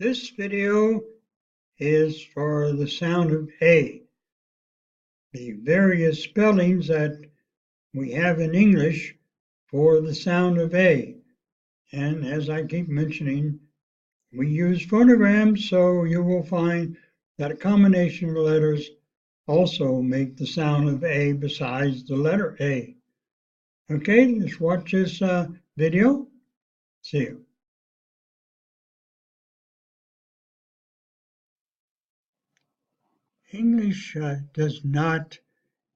This video is for the sound of A. The various spellings that we have in English for the sound of A. And as I keep mentioning, we use phonograms, so you will find that a combination of letters also make the sound of A besides the letter A. Okay, let's watch this video. See you. English does not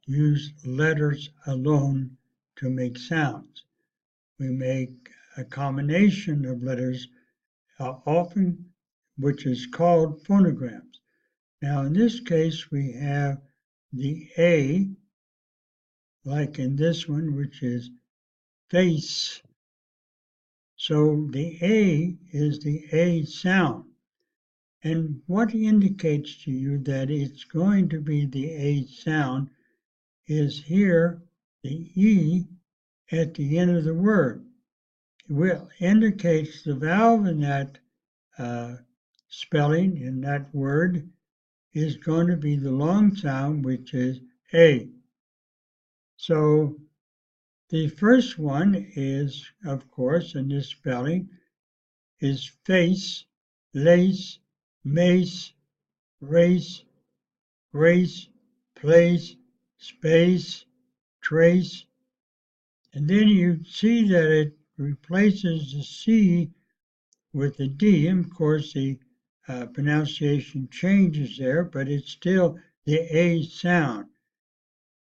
use letters alone to make sounds. We make a combination of letters often, which is called phonograms. Now in this case we have the A, like in this one, which is face. So the A is the A sound. And what indicates to you that it's going to be the A sound is here the E at the end of the word. It indicates the vowel in that spelling, in that word, is going to be the long sound, which is A. So the first one is, of course, in this spelling, is face, lace, mace, race, grace, place, space, trace. And then you see that it replaces the C with the D. And of course, the pronunciation changes there, but it's still the A sound.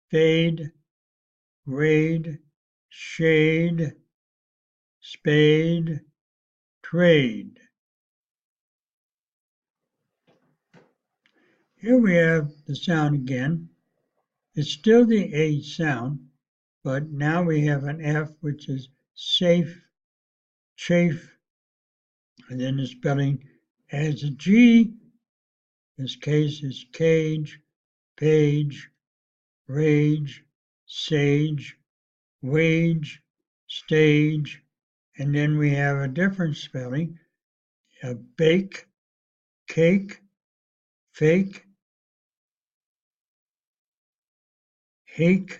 Fade, grade, shade, spade, trade. Here we have the sound again. It's still the A sound, but now we have an F, which is safe, chafe, and then the spelling adds a G. This case is cage, page, rage, sage, wage, stage, and then we have a different spelling, bake, cake, fake, hake,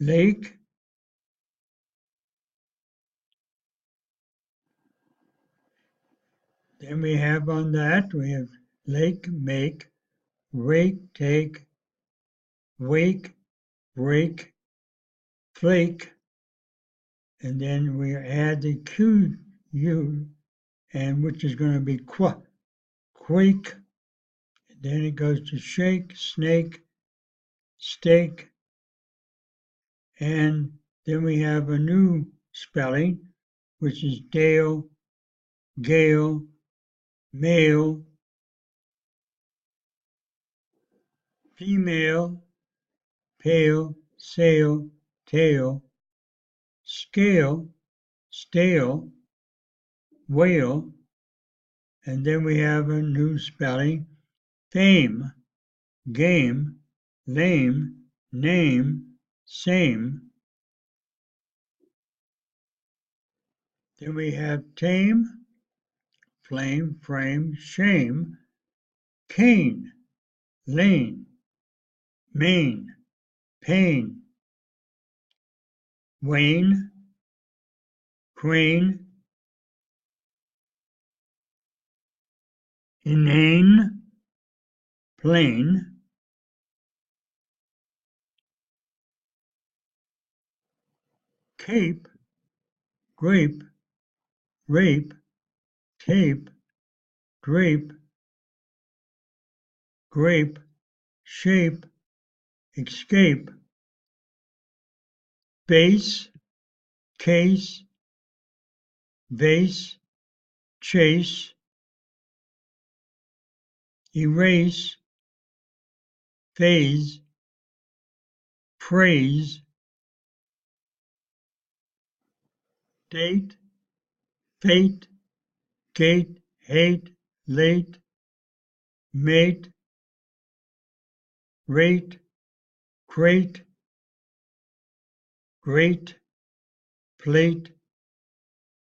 lake, then we have on that, we have lake, make, rake, take, wake, break, flake, and then we add the Q-U, and which is going to be quake. And then it goes to shake, snake, steak, and then we have a new spelling, which is dale, gale, male, female, pale, sail, tail, scale, stale, whale, and then we have a new spelling, fame, game, lame, name, same. Then we have tame, flame, frame, shame, cane, lane, main, pain, wane, crane, inane, plain, cape, grape, rape, tape, drape, grape, shape, escape, base, case, vase, chase, erase, phase, praise, date, fate, gate, hate, late, mate, rate, crate, great, plate,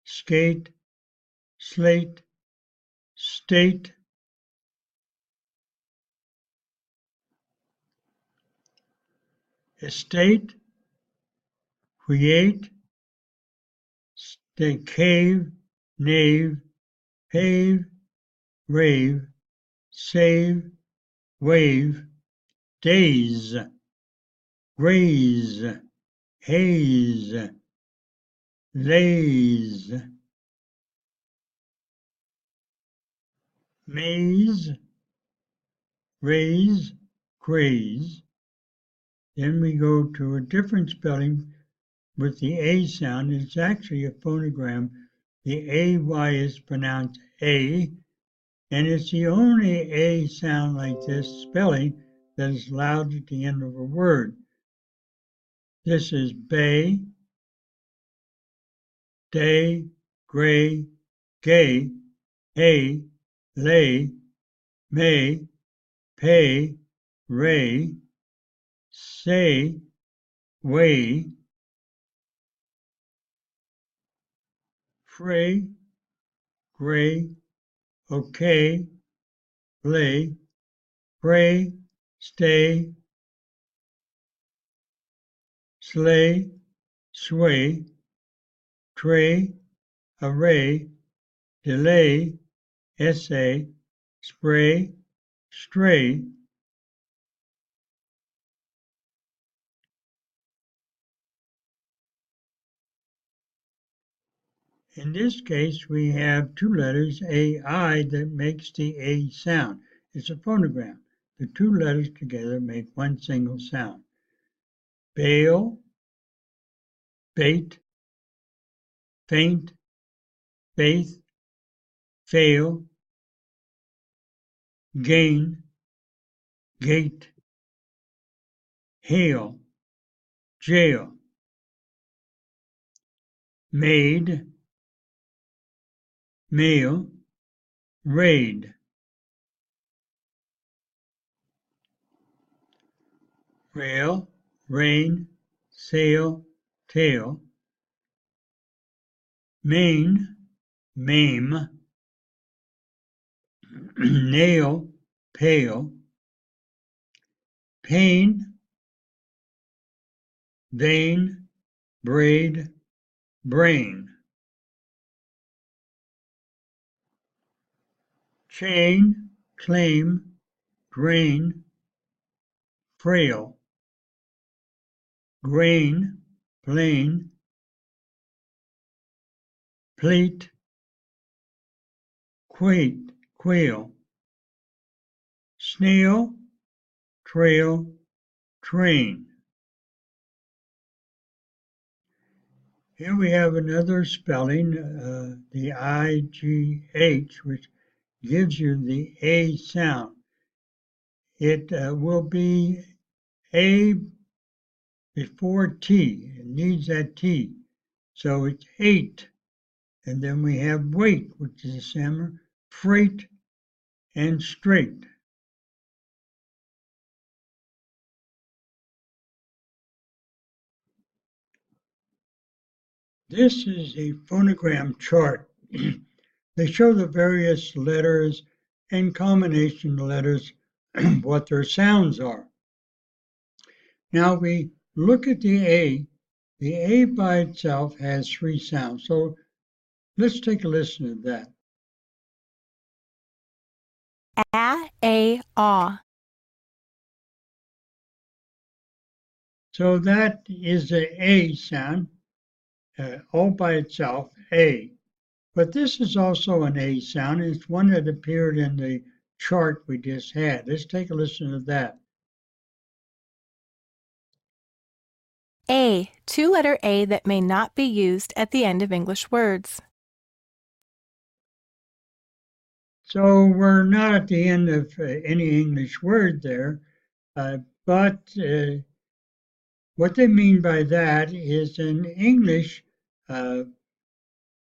skate, slate, state, estate, create, cave, knave, pave, rave, save, wave, days, graze, haze, lays, maze, raise, craze. Then we go to a different spelling with the A sound. It's actually a phonogram. The AY is pronounced A, and it's the only A sound like this spelling that is loud at the end of a word. This is bay, day, gray, gay, hay, lay, may, pay, ray, say, way, fray, gray, okay, lay, pray, stay, slay, sway, tray, array, delay, essay, spray, stray. In this case, we have two letters, AI, that makes the A sound. It's a phonogram. The two letters together make one single sound. Bail, bait, faint, faith, fail, gain, gate, hail, jail, maid, mail, raid, rail, rain, sail, tail, main, maim, nail, pale, pain, vein, braid, brain, chain, claim, drain, frail, grain, plain, plate, quate, quail, snail, trail, train. Here we have another spelling, the IGH, which gives you the A sound. It will be A before T. It needs that T. So it's 8. And then we have weight, which is a stammer, freight, and straight. This is a phonogram chart. They show the various letters and combination letters, what their sounds are. Now we look at the A. The A by itself has 3 sounds. So let's take a listen to that. A, So that is the A sound, all by itself, A. But this is also an A sound. It's one that appeared in the chart we just had. Let's take a listen to that. A, two-letter A that may not be used at the end of English words. So we're not at the end of any English word there, but what they mean by that is in English,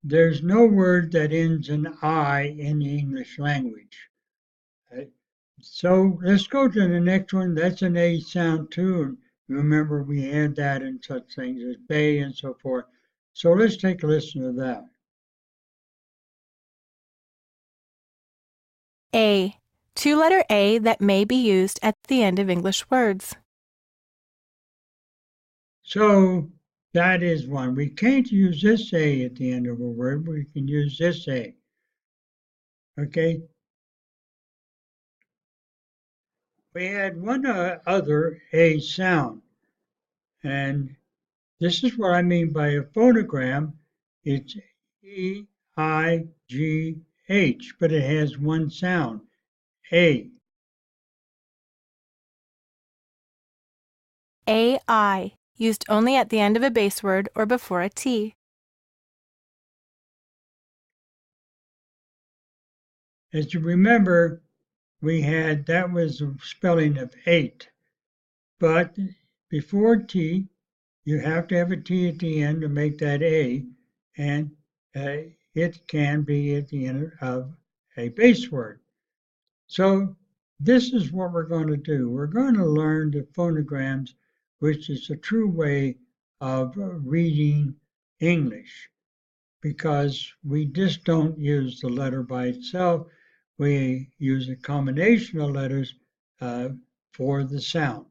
there's no word that ends in I in the English language. So let's go to the next one. That's an A sound too. And remember, we had that in such things as bay and so forth. So let's take a listen to that. A. Two-letter A that may be used at the end of English words. So that is one. We can't use this A at the end of a word. We can use this A. Okay. We had one other A sound, and this is what I mean by a phonogram. It's E-I-G-H, but it has one sound, A. AI, used only at the end of a base word or before a T. As you remember, that was the spelling of 8, but before T, you have to have a T at the end to make that A, and it can be at the end of a base word. So this is what we're going to do. We're going to learn the phonograms, which is a true way of reading English, because we just don't use the letter by itself. We use a combination of letters for the sound.